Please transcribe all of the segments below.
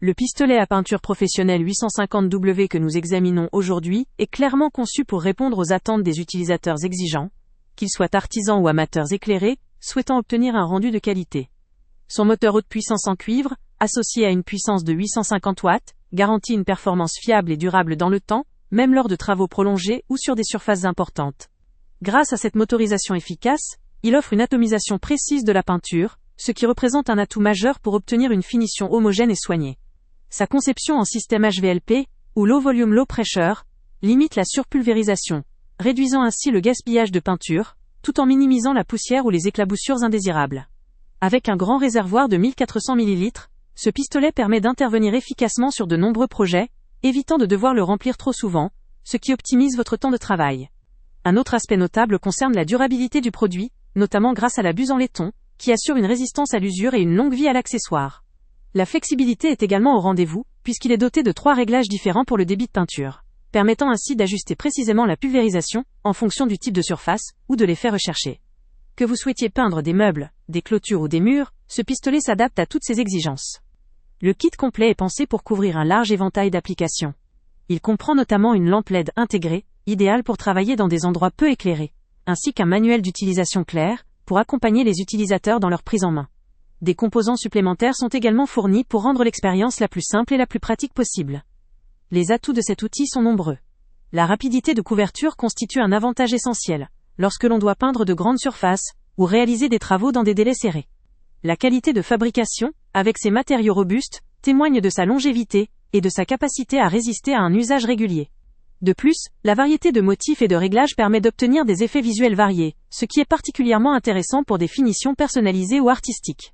Le pistolet à peinture professionnel 850W que nous examinons aujourd'hui est clairement conçu pour répondre aux attentes des utilisateurs exigeants, qu'ils soient artisans ou amateurs éclairés, souhaitant obtenir un rendu de qualité. Son moteur haute puissance en cuivre, associé à une puissance de 850 watts, garantit une performance fiable et durable dans le temps, même lors de travaux prolongés ou sur des surfaces importantes. Grâce à cette motorisation efficace, il offre une atomisation précise de la peinture, ce qui représente un atout majeur pour obtenir une finition homogène et soignée. Sa conception en système HVLP, ou Low Volume Low Pressure, limite la surpulvérisation, réduisant ainsi le gaspillage de peinture, tout en minimisant la poussière ou les éclaboussures indésirables. Avec un grand réservoir de 1400 ml, ce pistolet permet d'intervenir efficacement sur de nombreux projets, évitant de devoir le remplir trop souvent, ce qui optimise votre temps de travail. Un autre aspect notable concerne la durabilité du produit, notamment grâce à la buse en laiton, qui assure une résistance à l'usure et une longue vie à l'accessoire. La flexibilité est également au rendez-vous, puisqu'il est doté de 3 réglages différents pour le débit de peinture, permettant ainsi d'ajuster précisément la pulvérisation, en fonction du type de surface, ou de l'effet recherché. Que vous souhaitiez peindre des meubles, des clôtures ou des murs, ce pistolet s'adapte à toutes ces exigences. Le kit complet est pensé pour couvrir un large éventail d'applications. Il comprend notamment une lampe LED intégrée, idéale pour travailler dans des endroits peu éclairés, ainsi qu'un manuel d'utilisation clair, pour accompagner les utilisateurs dans leur prise en main. Des composants supplémentaires sont également fournis pour rendre l'expérience la plus simple et la plus pratique possible. Les atouts de cet outil sont nombreux. La rapidité de couverture constitue un avantage essentiel, lorsque l'on doit peindre de grandes surfaces, ou réaliser des travaux dans des délais serrés. La qualité de fabrication, avec ses matériaux robustes, témoigne de sa longévité, et de sa capacité à résister à un usage régulier. De plus, la variété de motifs et de réglages permet d'obtenir des effets visuels variés, ce qui est particulièrement intéressant pour des finitions personnalisées ou artistiques.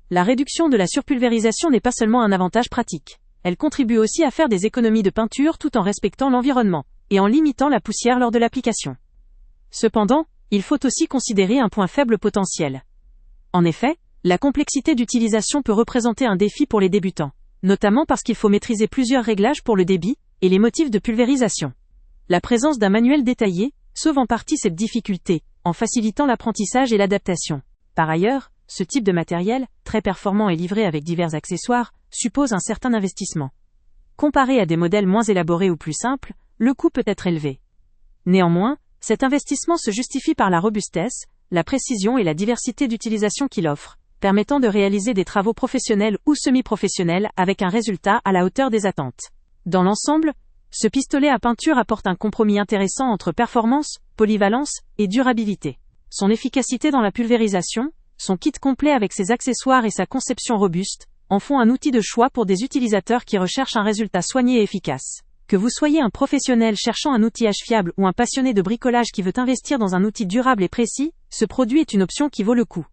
La réduction de la surpulvérisation n'est pas seulement un avantage pratique. Elle contribue aussi à faire des économies de peinture tout en respectant l'environnement, et en limitant la poussière lors de l'application. Cependant, il faut aussi considérer un point faible potentiel. En effet, la complexité d'utilisation peut représenter un défi pour les débutants, notamment parce qu'il faut maîtriser plusieurs réglages pour le débit et les motifs de pulvérisation. La présence d'un manuel détaillé sauve en partie cette difficulté, en facilitant l'apprentissage et l'adaptation. Par ailleurs, ce type de matériel, très performant et livré avec divers accessoires, suppose un certain investissement. Comparé à des modèles moins élaborés ou plus simples, le coût peut être élevé. Néanmoins, cet investissement se justifie par la robustesse, la précision et la diversité d'utilisation qu'il offre, permettant de réaliser des travaux professionnels ou semi-professionnels avec un résultat à la hauteur des attentes. Dans l'ensemble, ce pistolet à peinture apporte un compromis intéressant entre performance, polyvalence et durabilité. Son efficacité dans la pulvérisation, son kit complet avec ses accessoires et sa conception robuste, en font un outil de choix pour des utilisateurs qui recherchent un résultat soigné et efficace. Que vous soyez un professionnel cherchant un outillage fiable ou un passionné de bricolage qui veut investir dans un outil durable et précis, ce produit est une option qui vaut le coup.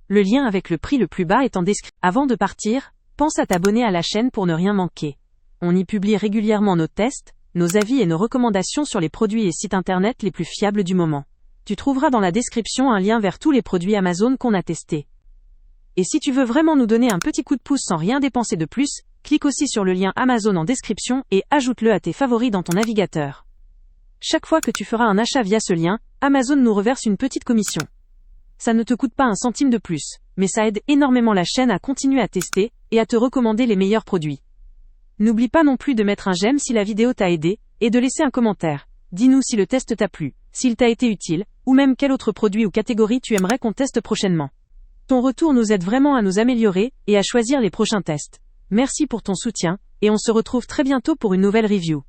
Le lien avec le prix le plus bas est en description. Avant de partir, pense à t'abonner à la chaîne pour ne rien manquer. On y publie régulièrement nos tests, nos avis et nos recommandations sur les produits et sites internet les plus fiables du moment. Tu trouveras dans la description un lien vers tous les produits Amazon qu'on a testés. Et si tu veux vraiment nous donner un petit coup de pouce sans rien dépenser de plus, clique aussi sur le lien Amazon en description et ajoute-le à tes favoris dans ton navigateur. Chaque fois que tu feras un achat via ce lien, Amazon nous reverse une petite commission. Ça ne te coûte pas un centime de plus, mais ça aide énormément la chaîne à continuer à tester et à te recommander les meilleurs produits. N'oublie pas non plus de mettre un j'aime si la vidéo t'a aidé, et de laisser un commentaire. Dis-nous si le test t'a plu, s'il t'a été utile, ou même quel autre produit ou catégorie tu aimerais qu'on teste prochainement. Ton retour nous aide vraiment à nous améliorer et à choisir les prochains tests. Merci pour ton soutien, et on se retrouve très bientôt pour une nouvelle review.